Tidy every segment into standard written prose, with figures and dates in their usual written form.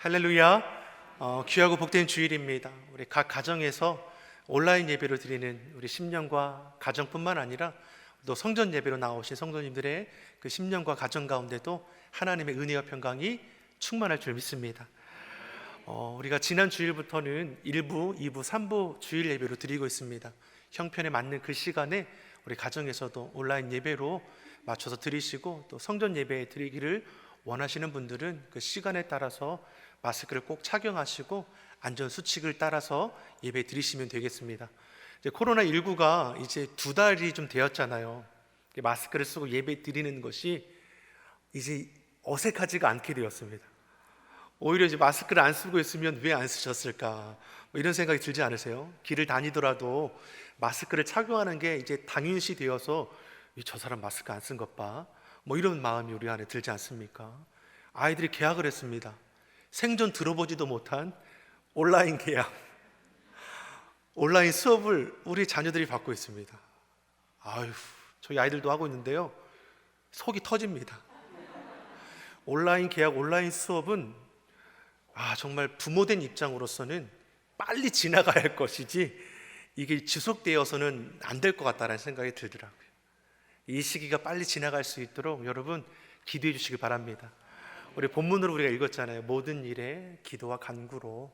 할렐루야. 귀하고 복된 주일입니다. 우리 각 가정에서 온라인 예배를 드리는 우리 심령과 가정뿐만 아니라 또 성전 예배로 나오신 성도님들의 그 심령과 가정 가운데도 하나님의 은혜와 평강이 충만할 줄 믿습니다. 우리가 지난 주일부터는 1부, 2부, 3부 주일 예배로 드리고 있습니다. 형편에 맞는 그 시간에 우리 가정에서도 온라인 예배로 맞춰서 드리시고, 또 성전 예배 드리기를 원하시는 분들은 그 시간에 따라서 마스크를 꼭 착용하시고 안전 수칙을 따라서 예배 드리시면 되겠습니다. 이제 코로나19가 이제 2달이 좀 되었잖아요. 마스크를 쓰고 예배 드리는 것이 이제 어색하지가 않게 되었습니다. 오히려 이제 마스크를 안 쓰고 있으면 왜 안 쓰셨을까, 이런 생각이 들지 않으세요? 길을 다니더라도 마스크를 착용하는 게 이제 당연시 되어서 저 사람 마스크 안 쓴 것 봐, 이런 마음이 우리 안에 들지 않습니까? 아이들이 계약을 했습니다. 생전 들어보지도 못한 온라인 계약, 온라인 수업을 우리 자녀들이 받고 있습니다. 아유, 저희 아이들도 하고 있는데요, 속이 터집니다. 온라인 계약, 온라인 수업은 정말 부모된 입장으로서는 빨리 지나가야 할 것이지 이게 지속되어서는 안 될 것 같다는 생각이 들더라고요. 이 시기가 빨리 지나갈 수 있도록 여러분 기도해 주시기 바랍니다. 우리 본문으로 우리가 읽었잖아요. 모든 일에 기도와 간구로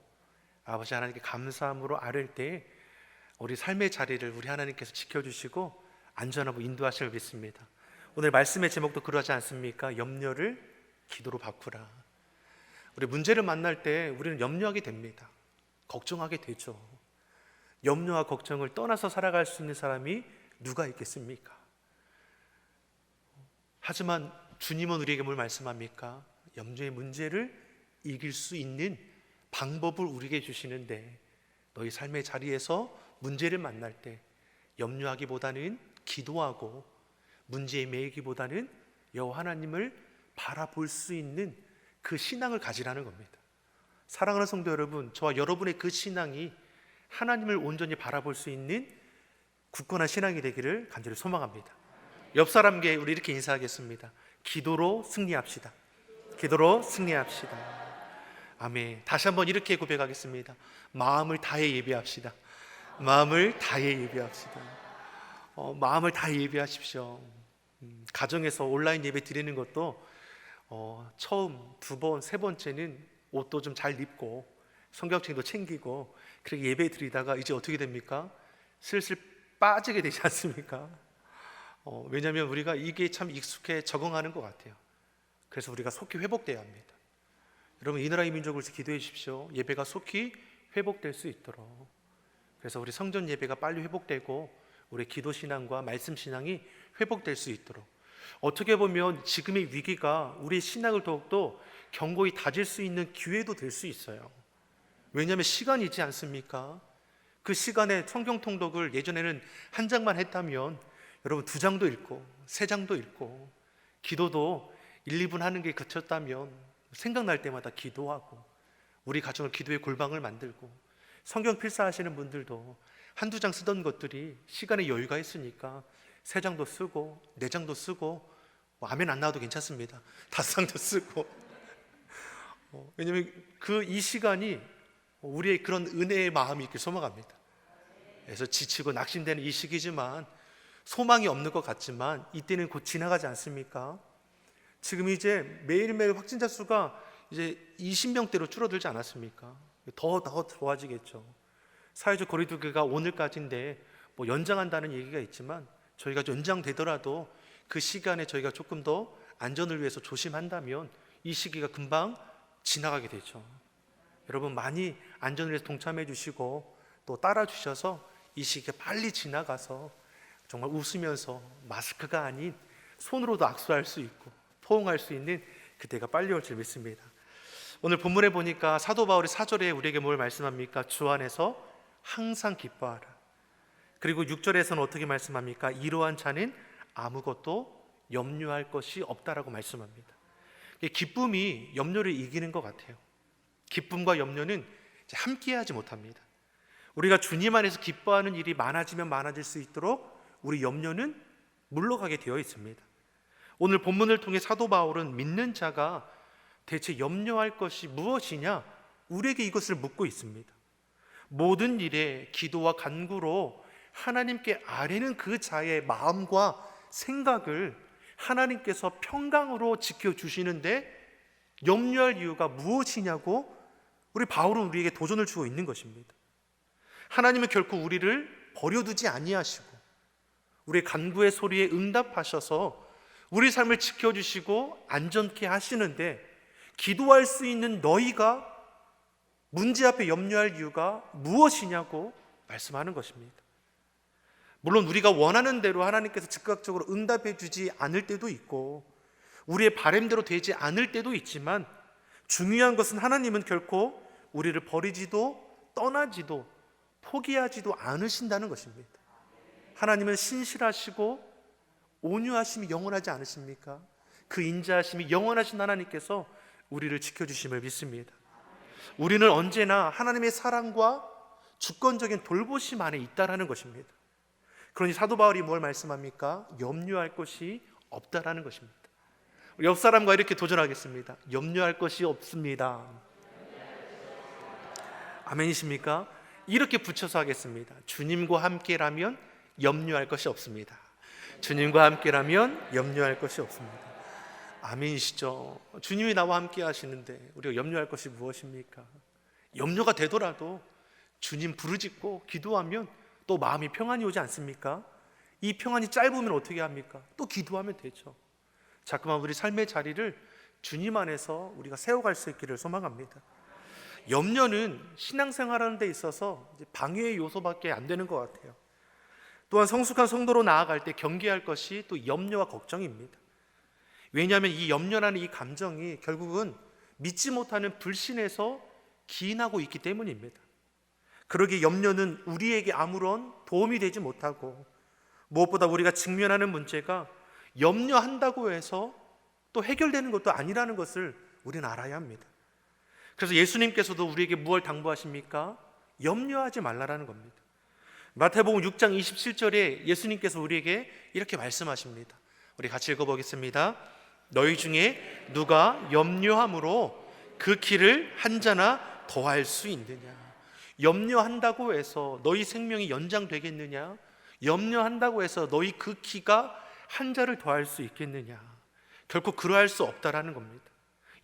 아버지 하나님께 감사함으로 아뢰을 때 우리 삶의 자리를 우리 하나님께서 지켜주시고 안전하고 인도하실 믿습니다. 오늘 말씀의 제목도 그러하지 않습니까? 염려를 기도로 바꾸라. 우리 문제를 만날 때 우리는 염려하게 됩니다. 걱정하게 되죠. 염려와 걱정을 떠나서 살아갈 수 있는 사람이 누가 있겠습니까? 하지만 주님은 우리에게 뭘 말씀합니까? 염려의 문제를 이길 수 있는 방법을 우리에게 주시는데, 너희 삶의 자리에서 문제를 만날 때 염려하기보다는 기도하고, 문제에 매이기보다는 여호와 하나님을 바라볼 수 있는 그 신앙을 가지라는 겁니다. 사랑하는 성도 여러분, 저와 여러분의 그 신앙이 하나님을 온전히 바라볼 수 있는 굳건한 신앙이 되기를 간절히 소망합니다. 옆 사람에게 우리 이렇게 인사하겠습니다. 기도로 승리합시다. 기도로 승리합시다. 아멘. 다시 한번 이렇게 고백하겠습니다. 마음을 다해 예배합시다. 마음을 다해 예배합시다. 마음을 다해 예배하십시오. 가정에서 온라인 예배 드리는 것도 처음, 두 번, 세 번째는 옷도 좀 잘 입고 성경책도 챙기고 그렇게 예배 드리다가 이제 어떻게 됩니까? 슬슬 빠지게 되지 않습니까? 왜냐하면 우리가 이게 참 익숙해 적응하는 것 같아요. 그래서 우리가 속히 회복돼야 합니다. 여러분, 이 나라의 민족을 위해서 기도해 주십시오. 예배가 속히 회복될 수 있도록. 그래서 우리 성전 예배가 빨리 회복되고 우리 기도 신앙과 말씀 신앙이 회복될 수 있도록. 어떻게 보면 지금의 위기가 우리 신앙을 더욱더 견고히 다질 수 있는 기회도 될 수 있어요. 왜냐하면 시간이 있지 않습니까? 그 시간에 성경 통독을 예전에는 한 장만 했다면 여러분 2장도 읽고 3장도 읽고, 기도도 1, 2분 하는 게 그쳤다면 생각날 때마다 기도하고, 우리 가정을 기도의 골방을 만들고, 성경 필사하시는 분들도 1, 2장 쓰던 것들이 시간에 여유가 있으니까 3장도 쓰고 4장도 쓰고, 아멘 안 나와도 괜찮습니다. 5장도 쓰고. 왜냐하면 이 시간이 우리의 그런 은혜의 마음이 있길 소망합니다. 그래서 지치고 낙심되는 이 시기지만, 소망이 없는 것 같지만 이때는 곧 지나가지 않습니까? 지금 이제 매일매일 확진자 수가 이제 20명대로 줄어들지 않았습니까? 더 좋아지겠죠. 사회적 거리두기가 오늘까지인데 연장한다는 얘기가 있지만, 저희가 연장되더라도 그 시간에 저희가 조금 더 안전을 위해서 조심한다면 이 시기가 금방 지나가게 되죠. 여러분, 많이 안전을 위해서 동참해 주시고 또 따라 주셔서 이 시기가 빨리 지나가서 정말 웃으면서 마스크가 아닌 손으로도 악수할 수 있고 포옹할 수 있는 그때가 빨리 올 줄 믿습니다. 오늘 본문에 보니까 사도 바울이 4절에 우리에게 뭘 말씀합니까? 주 안에서 항상 기뻐하라. 그리고 6절에서는 어떻게 말씀합니까? 이러한 자는 아무것도 염려할 것이 없다라고 말씀합니다. 기쁨이 염려를 이기는 것 같아요. 기쁨과 염려는 함께하지 못합니다. 우리가 주님 안에서 기뻐하는 일이 많아지면 많아질 수 있도록 우리 염려는 물러가게 되어 있습니다. 오늘 본문을 통해 사도 바울은 믿는 자가 대체 염려할 것이 무엇이냐? 우리에게 이것을 묻고 있습니다. 모든 일에 기도와 간구로 하나님께 아뢰는 그 자의 마음과 생각을 하나님께서 평강으로 지켜주시는데 염려할 이유가 무엇이냐고 우리 바울은 우리에게 도전을 주고 있는 것입니다. 하나님은 결코 우리를 버려두지 아니하시고 우리의 간구의 소리에 응답하셔서 우리 삶을 지켜주시고 안전케 하시는데 기도할 수 있는 너희가 문제 앞에 염려할 이유가 무엇이냐고 말씀하는 것입니다. 물론 우리가 원하는 대로 하나님께서 즉각적으로 응답해 주지 않을 때도 있고 우리의 바람대로 되지 않을 때도 있지만 중요한 것은 하나님은 결코 우리를 버리지도 떠나지도 포기하지도 않으신다는 것입니다. 하나님은 신실하시고 온유하심이 영원하지 않으십니까? 그 인자하심이 영원하신 하나님께서 우리를 지켜주심을 믿습니다. 우리는 언제나 하나님의 사랑과 주권적인 돌보심 안에 있다라는 것입니다. 그러니 사도 바울이 뭘 말씀합니까? 염려할 것이 없다라는 것입니다. 옆 사람과 이렇게 도전하겠습니다. 염려할 것이 없습니다. 아멘이십니까? 이렇게 붙여서 하겠습니다. 주님과 함께라면 염려할 것이 없습니다. 주님과 함께라면 염려할 것이 없습니다. 아멘이시죠? 주님이 나와 함께 하시는데 우리가 염려할 것이 무엇입니까? 염려가 되더라도 주님 부르짖고 기도하면 또 마음이 평안이 오지 않습니까? 이 평안이 짧으면 어떻게 합니까? 또 기도하면 되죠. 자꾸만 우리 삶의 자리를 주님 안에서 우리가 세워갈 수 있기를 소망합니다. 염려는 신앙생활하는 데 있어서 이제 방해의 요소밖에 안 되는 것 같아요. 또한 성숙한 성도로 나아갈 때 경계할 것이 또 염려와 걱정입니다. 왜냐하면 이 염려라는 이 감정이 결국은 믿지 못하는 불신에서 기인하고 있기 때문입니다. 그러기에 염려는 우리에게 아무런 도움이 되지 못하고 무엇보다 우리가 직면하는 문제가 염려한다고 해서 또 해결되는 것도 아니라는 것을 우리는 알아야 합니다. 그래서 예수님께서도 우리에게 무엇을 당부하십니까? 염려하지 말라라는 겁니다. 마태복음 6장 27절에 예수님께서 우리에게 이렇게 말씀하십니다. 우리 같이 읽어보겠습니다. 너희 중에 누가 염려함으로 그 키를 한 자나 더할 수 있느냐? 염려한다고 해서 너희 생명이 연장되겠느냐? 염려한다고 해서 너희 그 키가 한 자를 더할 수 있겠느냐? 결코 그러할 수 없다라는 겁니다.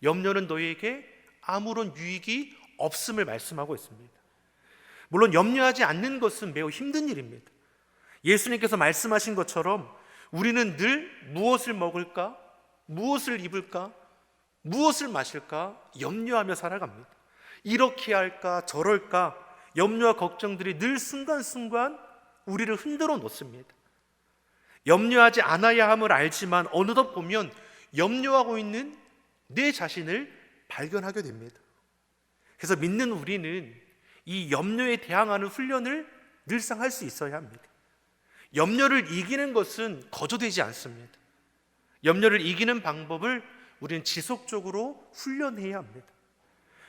염려는 너희에게 아무런 유익이 없음을 말씀하고 있습니다. 물론 염려하지 않는 것은 매우 힘든 일입니다. 예수님께서 말씀하신 것처럼 우리는 늘 무엇을 먹을까? 무엇을 입을까? 무엇을 마실까? 염려하며 살아갑니다. 이렇게 할까? 저럴까? 염려와 걱정들이 늘 순간순간 우리를 흔들어 놓습니다. 염려하지 않아야 함을 알지만 어느덧 보면 염려하고 있는 내 자신을 발견하게 됩니다. 그래서 믿는 우리는 이 염려에 대항하는 훈련을 늘상 할 수 있어야 합니다. 염려를 이기는 것은 거저되지 않습니다. 염려를 이기는 방법을 우리는 지속적으로 훈련해야 합니다.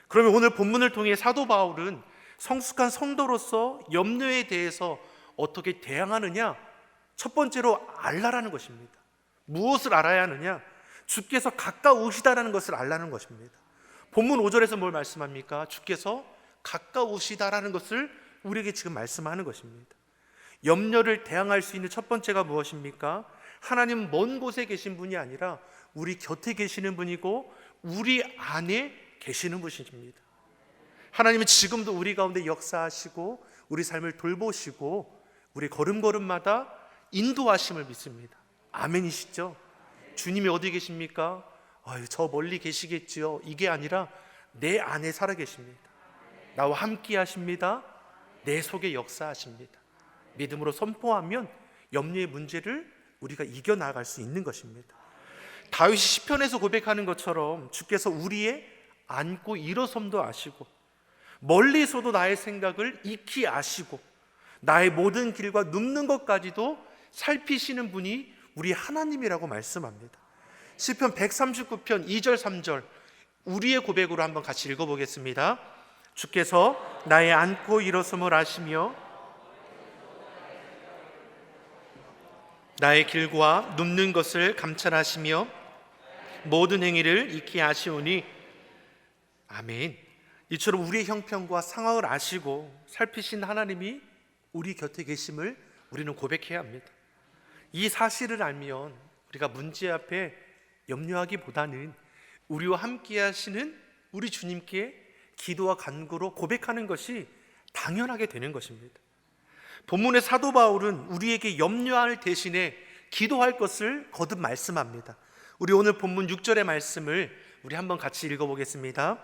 그러면 오늘 본문을 통해 사도 바울은 성숙한 성도로서 염려에 대해서 어떻게 대항하느냐? 첫 번째로 알라라는 것입니다. 무엇을 알아야 하느냐? 주께서 가까우시다라는 것을 알라는 것입니다. 본문 5절에서 뭘 말씀합니까? 주께서 가까우시다라는 것을 우리에게 지금 말씀하는 것입니다. 염려를 대항할 수 있는 첫 번째가 무엇입니까? 하나님은 먼 곳에 계신 분이 아니라 우리 곁에 계시는 분이고 우리 안에 계시는 분이십니다. 하나님은 지금도 우리 가운데 역사하시고 우리 삶을 돌보시고 우리 걸음걸음마다 인도하심을 믿습니다. 아멘이시죠? 주님이 어디 계십니까? 저 멀리 계시겠지요. 이게 아니라 내 안에 살아계십니다. 나와 함께 하십니다. 내 속에 역사하십니다. 믿음으로 선포하면 염려의 문제를 우리가 이겨나갈 수 있는 것입니다. 다윗이 시편에서 고백하는 것처럼 주께서 우리의 앉고 일어섬도 아시고 멀리서도 나의 생각을 익히 아시고 나의 모든 길과 눕는 것까지도 살피시는 분이 우리 하나님이라고 말씀합니다. 시편 139편 2절 3절 우리의 고백으로 한번 같이 읽어보겠습니다. 주께서 나의 앉고 일어섬을 아시며 나의 길과 눕는 것을 감찰하시며 모든 행위를 익히 아시오니 아멘. 이처럼 우리의 형편과 상황을 아시고 살피신 하나님이 우리 곁에 계심을 우리는 고백해야 합니다. 이 사실을 알면 우리가 문제 앞에 염려하기보다는 우리와 함께 하시는 우리 주님께 기도와 간구로 고백하는 것이 당연하게 되는 것입니다. 본문의 사도 바울은 우리에게 염려할 대신에 기도할 것을 거듭 말씀합니다. 우리 오늘 본문 6절의 말씀을 우리 한번 같이 읽어보겠습니다.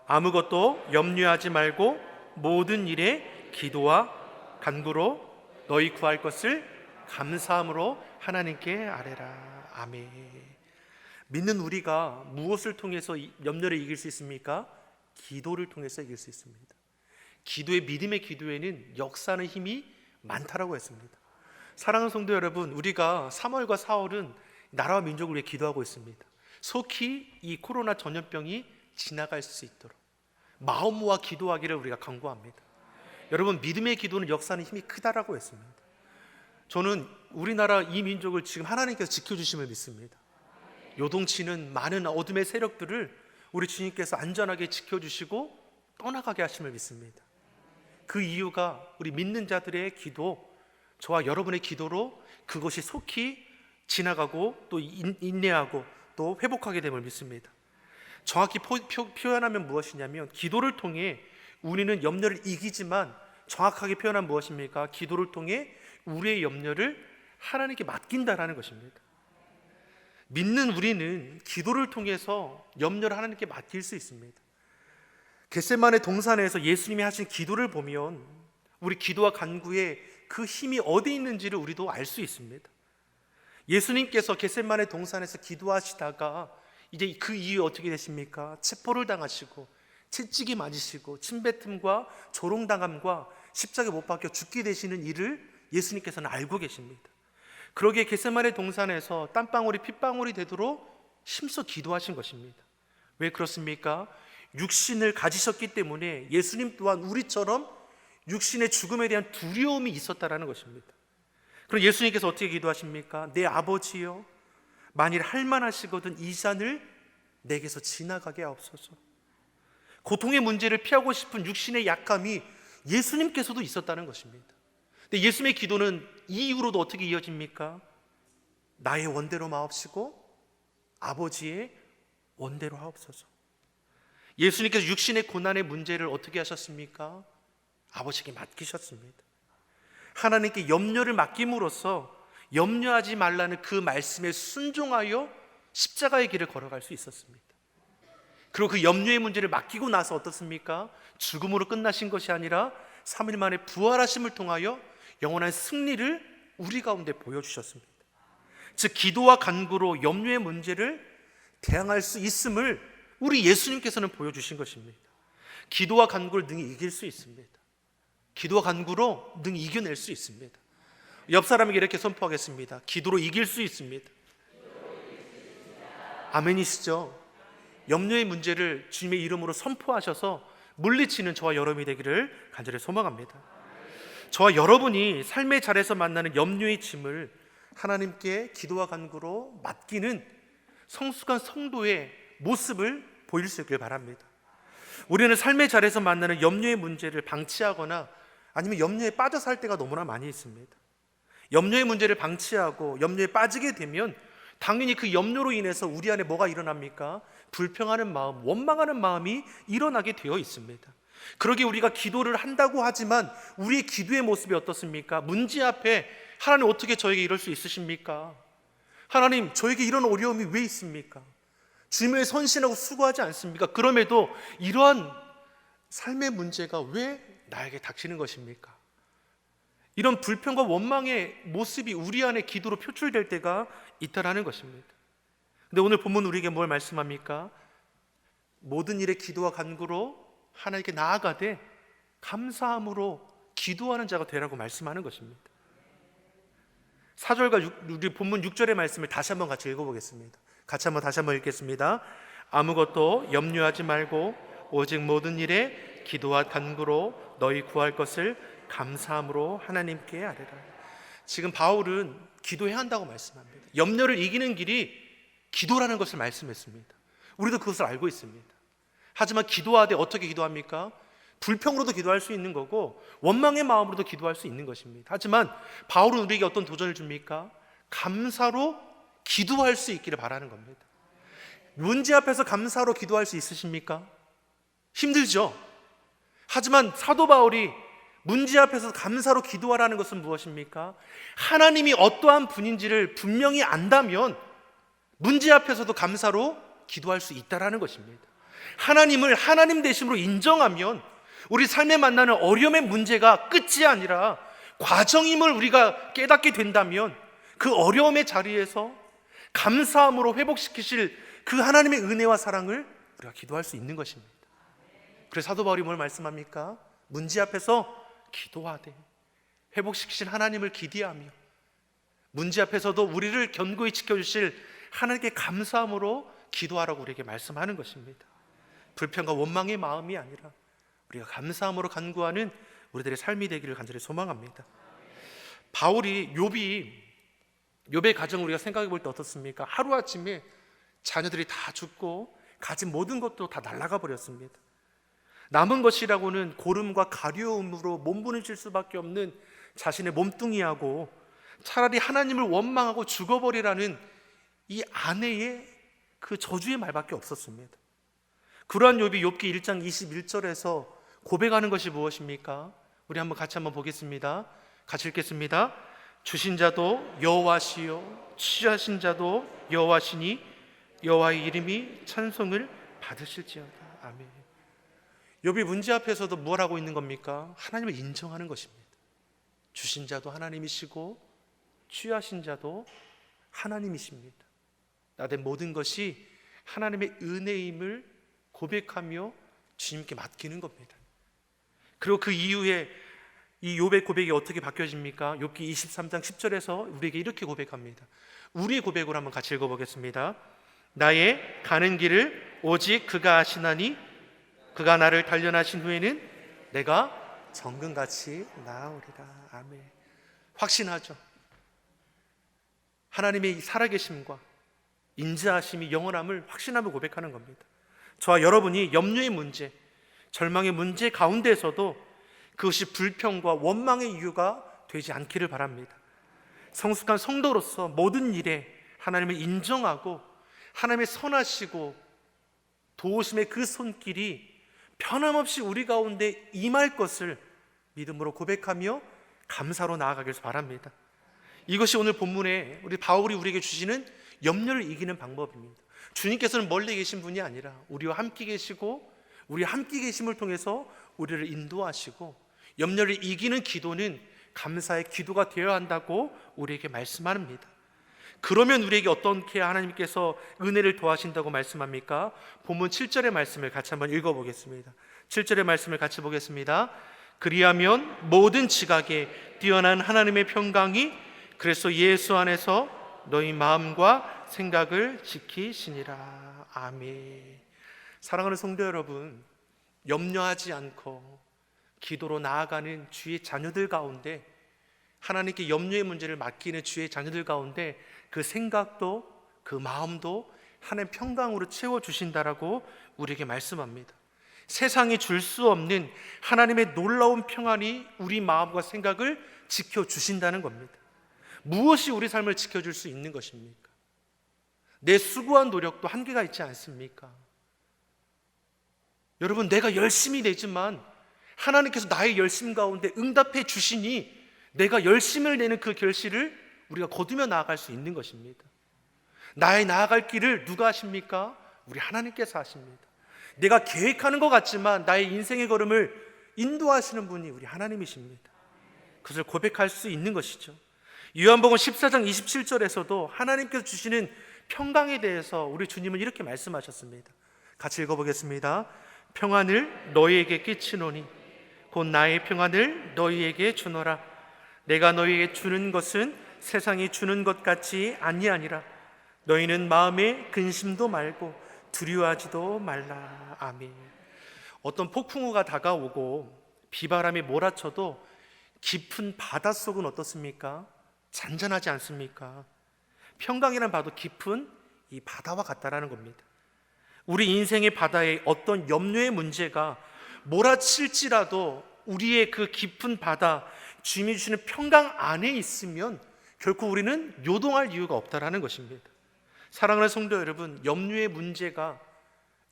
아무것도 염려하지 말고 모든 일에 기도와 간구로 너희 구할 것을 감사함으로 하나님께 아뢰라. 아멘. 믿는 우리가 무엇을 통해서 염려를 이길 수 있습니까? 기도를 통해서 이길 수 있습니다. 기도의 믿음의 기도에는 역사하는 힘이 많다라고 했습니다. 사랑하는 성도 여러분, 우리가 3월과 4월은 나라와 민족을 위해 기도하고 있습니다. 속히 이 코로나 전염병이 지나갈 수 있도록 마음 모아 기도하기를 우리가 강구합니다. 여러분, 믿음의 기도는 역사하는 힘이 크다라고 했습니다. 저는 우리나라 이 민족을 지금 하나님께서 지켜주심을 믿습니다. 요동치는 많은 어둠의 세력들을 우리 주님께서 안전하게 지켜주시고 떠나가게 하심을 믿습니다. 그 이유가 우리 믿는 자들의 기도, 저와 여러분의 기도로 그것이 속히 지나가고 또 인내하고 또 회복하게 됨을 믿습니다. 정확히 표현하면 무엇이냐면, 기도를 통해 우리는 염려를 이기지만 정확하게 표현하면 무엇입니까? 기도를 통해 우리의 염려를 하나님께 맡긴다라는 것입니다. 믿는 우리는 기도를 통해서 염려를 하나님께 맡길 수 있습니다. 겟세마네 동산에서 예수님이 하신 기도를 보면 우리 기도와 간구에 그 힘이 어디 있는지를 우리도 알 수 있습니다. 예수님께서 겟세마네 동산에서 기도하시다가 이제 그 이후에 어떻게 되십니까? 체포를 당하시고 채찍이 맞으시고 침뱉음과 조롱당함과 십자가에 못 박혀 죽게 되시는 일을 예수님께서는 알고 계십니다. 그러기에 겟세마네 동산에서 땀방울이 핏방울이 되도록 힘써 기도하신 것입니다. 왜 그렇습니까? 육신을 가지셨기 때문에 예수님 또한 우리처럼 육신의 죽음에 대한 두려움이 있었다라는 것입니다. 그럼 예수님께서 어떻게 기도하십니까? 내 아버지여, 만일 할만하시거든 이 잔을 내게서 지나가게 하옵소서. 고통의 문제를 피하고 싶은 육신의 약함이 예수님께서도 있었다는 것입니다. 근데 예수님의 기도는 이 이후로도 어떻게 이어집니까? 나의 원대로 마옵시고 아버지의 원대로 하옵소서. 예수님께서 육신의 고난의 문제를 어떻게 하셨습니까? 아버지께 맡기셨습니다. 하나님께 염려를 맡김으로써 염려하지 말라는 그 말씀에 순종하여 십자가의 길을 걸어갈 수 있었습니다. 그리고 그 염려의 문제를 맡기고 나서 어떻습니까? 죽음으로 끝나신 것이 아니라 3일 만에 부활하심을 통하여 영원한 승리를 우리 가운데 보여주셨습니다. 즉 기도와 간구로 염려의 문제를 대항할 수 있음을 우리 예수님께서는 보여주신 것입니다. 기도와 간구를 능히 이길 수 있습니다. 기도와 간구로 능히 이겨낼 수 있습니다. 옆 사람에게 이렇게 선포하겠습니다. 기도로 이길 수 있습니다. 아멘이시죠? 염려의 문제를 주님의 이름으로 선포하셔서 물리치는 저와 여러분이 되기를 간절히 소망합니다. 저와 여러분이 삶의 자리에서 만나는 염려의 짐을 하나님께 기도와 간구로 맡기는 성숙한 성도의 모습을 보일 수 있길 바랍니다. 우리는 삶의 자리에서 만나는 염려의 문제를 방치하거나 아니면 염려에 빠져 살 때가 너무나 많이 있습니다. 염려의 문제를 방치하고 염려에 빠지게 되면 당연히 그 염려로 인해서 우리 안에 뭐가 일어납니까? 불평하는 마음, 원망하는 마음이 일어나게 되어 있습니다. 그러기에 우리가 기도를 한다고 하지만 우리의 기도의 모습이 어떻습니까? 문제 앞에 하나님 어떻게 저에게 이럴 수 있으십니까? 하나님 저에게 이런 어려움이 왜 있습니까? 주님을 선신하고 수고하지 않습니까? 그럼에도 이러한 삶의 문제가 왜 나에게 닥치는 것입니까? 이런 불평과 원망의 모습이 우리 안에 기도로 표출될 때가 있다라는 것입니다. 근데 오늘 본문 우리에게 뭘 말씀합니까? 모든 일에 기도와 간구로 하나님께 나아가되 감사함으로 기도하는 자가 되라고 말씀하는 것입니다. 4절과 우리 본문 6절의 말씀을 다시 한번 같이 읽어보겠습니다. 다시 한번 읽겠습니다. 아무것도 염려하지 말고 오직 모든 일에 기도와 간구로 너희 구할 것을 감사함으로 하나님께 아뢰라. 지금 바울은 기도해야 한다고 말씀합니다. 염려를 이기는 길이 기도라는 것을 말씀했습니다. 우리도 그것을 알고 있습니다. 하지만 기도하되 어떻게 기도합니까? 불평으로도 기도할 수 있는 거고 원망의 마음으로도 기도할 수 있는 것입니다. 하지만 바울은 우리에게 어떤 도전을 줍니까? 감사로 기도할 수 있기를 바라는 겁니다. 문제 앞에서 감사로 기도할 수 있으십니까? 힘들죠. 하지만 사도 바울이 문제 앞에서 감사로 기도하라는 것은 무엇입니까? 하나님이 어떠한 분인지를 분명히 안다면 문제 앞에서도 감사로 기도할 수 있다라는 것입니다. 하나님을 하나님 되심으로 인정하면 우리 삶에 만나는 어려움의 문제가 끝이 아니라 과정임을 우리가 깨닫게 된다면 그 어려움의 자리에서 감사함으로 회복시키실 그 하나님의 은혜와 사랑을 우리가 기도할 수 있는 것입니다. 그래서 사도 바울이 뭘 말씀합니까? 문제 앞에서 기도하되 회복시키신 하나님을 기대하며 문제 앞에서도 우리를 견고히 지켜주실 하나님께 감사함으로 기도하라고 우리에게 말씀하는 것입니다. 불평과 원망의 마음이 아니라 우리가 감사함으로 간구하는 우리들의 삶이 되기를 간절히 소망합니다. 바울이 욥의 가정을 우리가 생각해 볼 때 어떻습니까? 하루아침에 자녀들이 다 죽고 가진 모든 것도 다 날아가 버렸습니다. 남은 것이라고는 고름과 가려움으로 몸부림칠 수밖에 없는 자신의 몸뚱이하고 차라리 하나님을 원망하고 죽어버리라는 이 아내의 그 저주의 말밖에 없었습니다. 그러한 욥이 욥기 1장 21절에서 고백하는 것이 무엇입니까? 우리 같이 한번 보겠습니다. 같이 읽겠습니다. 주신 자도 여호와시요 취하신 자도 여호와시니 여호와의 이름이 찬송을 받으실지어다. 아멘. 욥이 문제 앞에서도 뭘 하고 있는 겁니까? 하나님을 인정하는 것입니다. 주신 자도 하나님이시고 취하신 자도 하나님이십니다. 나된 모든 것이 하나님의 은혜임을 고백하며 주님께 맡기는 겁니다. 그리고 그 이후에 이 욥의 고백이 어떻게 바뀌어집니까? 욥기 23장 10절에서 우리에게 이렇게 고백합니다. 우리의 고백으로 한번 같이 읽어보겠습니다. 나의 가는 길을 오직 그가 아시나니 그가 나를 단련하신 후에는 내가 정금같이 나아오리라. 아멘. 확신하죠. 하나님의 살아계심과 인자하심이 영원함을 확신하며 고백하는 겁니다. 저와 여러분이 염려의 문제, 절망의 문제 가운데에서도 그것이 불평과 원망의 이유가 되지 않기를 바랍니다. 성숙한 성도로서 모든 일에 하나님을 인정하고 하나님의 선하시고 도우심의 그 손길이 변함없이 우리 가운데 임할 것을 믿음으로 고백하며 감사로 나아가길 바랍니다. 이것이 오늘 본문에 우리 바울이 우리에게 주시는 염려를 이기는 방법입니다. 주님께서는 멀리 계신 분이 아니라 우리와 함께 계시고 우리 함께 계심을 통해서 우리를 인도하시고 염려를 이기는 기도는 감사의 기도가 되어야 한다고 우리에게 말씀합니다. 그러면 우리에게 어떻게 하나님께서 은혜를 더하신다고 말씀합니까? 본문 7절의 말씀을 같이 한번 읽어보겠습니다. 7절의 말씀을 같이 보겠습니다. 그리하면 모든 지각에 뛰어난 하나님의 평강이 그리스도 예수 안에서 너희 마음과 생각을 지키시니라. 아멘. 사랑하는 성도 여러분, 염려하지 않고 기도로 나아가는 주의 자녀들 가운데, 하나님께 염려의 문제를 맡기는 주의 자녀들 가운데 그 생각도 그 마음도 하나님 평강으로 채워주신다라고 우리에게 말씀합니다. 세상이 줄 수 없는 하나님의 놀라운 평안이 우리 마음과 생각을 지켜주신다는 겁니다. 무엇이 우리 삶을 지켜줄 수 있는 것입니까? 내 수고한 노력도 한계가 있지 않습니까? 여러분, 내가 열심히 내지만 하나님께서 나의 열심 가운데 응답해 주시니 내가 열심을 내는 그 결실을 우리가 거두며 나아갈 수 있는 것입니다. 나의 나아갈 길을 누가 하십니까? 우리 하나님께서 하십니다. 내가 계획하는 것 같지만 나의 인생의 걸음을 인도하시는 분이 우리 하나님이십니다. 그것을 고백할 수 있는 것이죠. 요한복음 14장 27절에서도 하나님께서 주시는 평강에 대해서 우리 주님은 이렇게 말씀하셨습니다. 같이 읽어보겠습니다. 평안을 너희에게 끼치노니 곧 나의 평안을 너희에게 주노라. 내가 너희에게 주는 것은 세상이 주는 것 같이 아니하니라. 너희는 마음에 근심도 말고 두려워하지도 말라. 아멘. 어떤 폭풍우가 다가오고 비바람이 몰아쳐도 깊은 바닷속은 어떻습니까? 잔잔하지 않습니까? 평강이란 바도 깊은 이 바다와 같다라는 겁니다. 우리 인생의 바다에 어떤 염려의 문제가 몰아칠지라도 우리의 그 깊은 바다, 주님이 주시는 평강 안에 있으면 결코 우리는 요동할 이유가 없다라는 것입니다. 사랑하는 성도 여러분, 염려의 문제가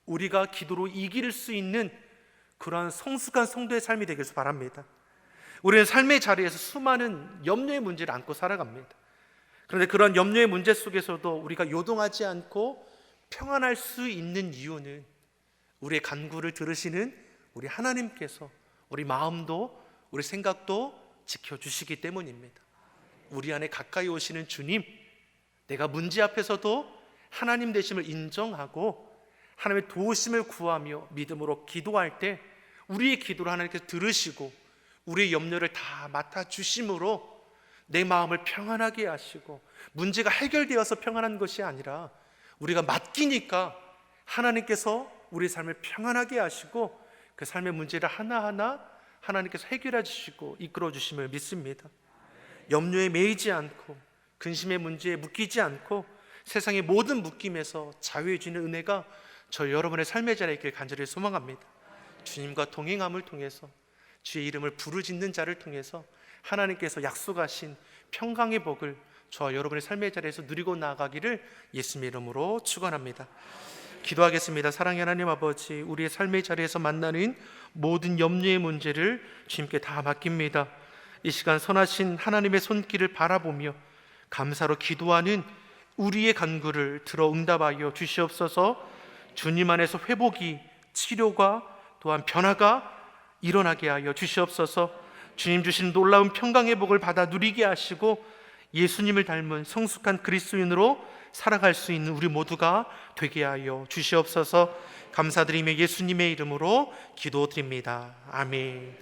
우리가 기도로 이길 수 있는 그러한 성숙한 성도의 삶이 되길 바랍니다. 우리는 삶의 자리에서 수많은 염려의 문제를 안고 살아갑니다. 그런데 그러한 염려의 문제 속에서도 우리가 요동하지 않고 평안할 수 있는 이유는 우리의 간구를 들으시는 우리 하나님께서 우리 마음도 우리 생각도 지켜주시기 때문입니다. 우리 안에 가까이 오시는 주님, 내가 문제 앞에서도 하나님 되심을 인정하고 하나님의 도우심을 구하며 믿음으로 기도할 때 우리의 기도를 하나님께서 들으시고 우리의 염려를 다 맡아주심으로 내 마음을 평안하게 하시고, 문제가 해결되어서 평안한 것이 아니라 우리가 맡기니까 하나님께서 우리 삶을 평안하게 하시고 그 삶의 문제를 하나하나 하나님께서 해결해 주시고 이끌어 주심을 믿습니다. 염려에 매이지 않고 근심의 문제에 묶이지 않고 세상의 모든 묶임에서 자유해지는 은혜가 저 여러분의 삶의 자리에 있길 간절히 소망합니다. 주님과 동행함을 통해서, 주의 이름을 부르짖는 자를 통해서 하나님께서 약속하신 평강의 복을 저와 여러분의 삶의 자리에서 누리고 나아가기를 예수님의 이름으로 축원합니다. 기도하겠습니다. 사랑의 하나님 아버지, 우리의 삶의 자리에서 만나는 모든 염려의 문제를 주님께 다 맡깁니다. 이 시간 선하신 하나님의 손길을 바라보며 감사로 기도하는 우리의 간구를 들어 응답하여 주시옵소서. 주님 안에서 회복이, 치료가, 또한 변화가 일어나게 하여 주시옵소서. 주님 주신 놀라운 평강의 복을 받아 누리게 하시고 예수님을 닮은 성숙한 그리스도인으로 살아갈 수 있는 우리 모두가 되게 하여 주시옵소서. 감사드리며 예수님의 이름으로 기도드립니다. 아멘.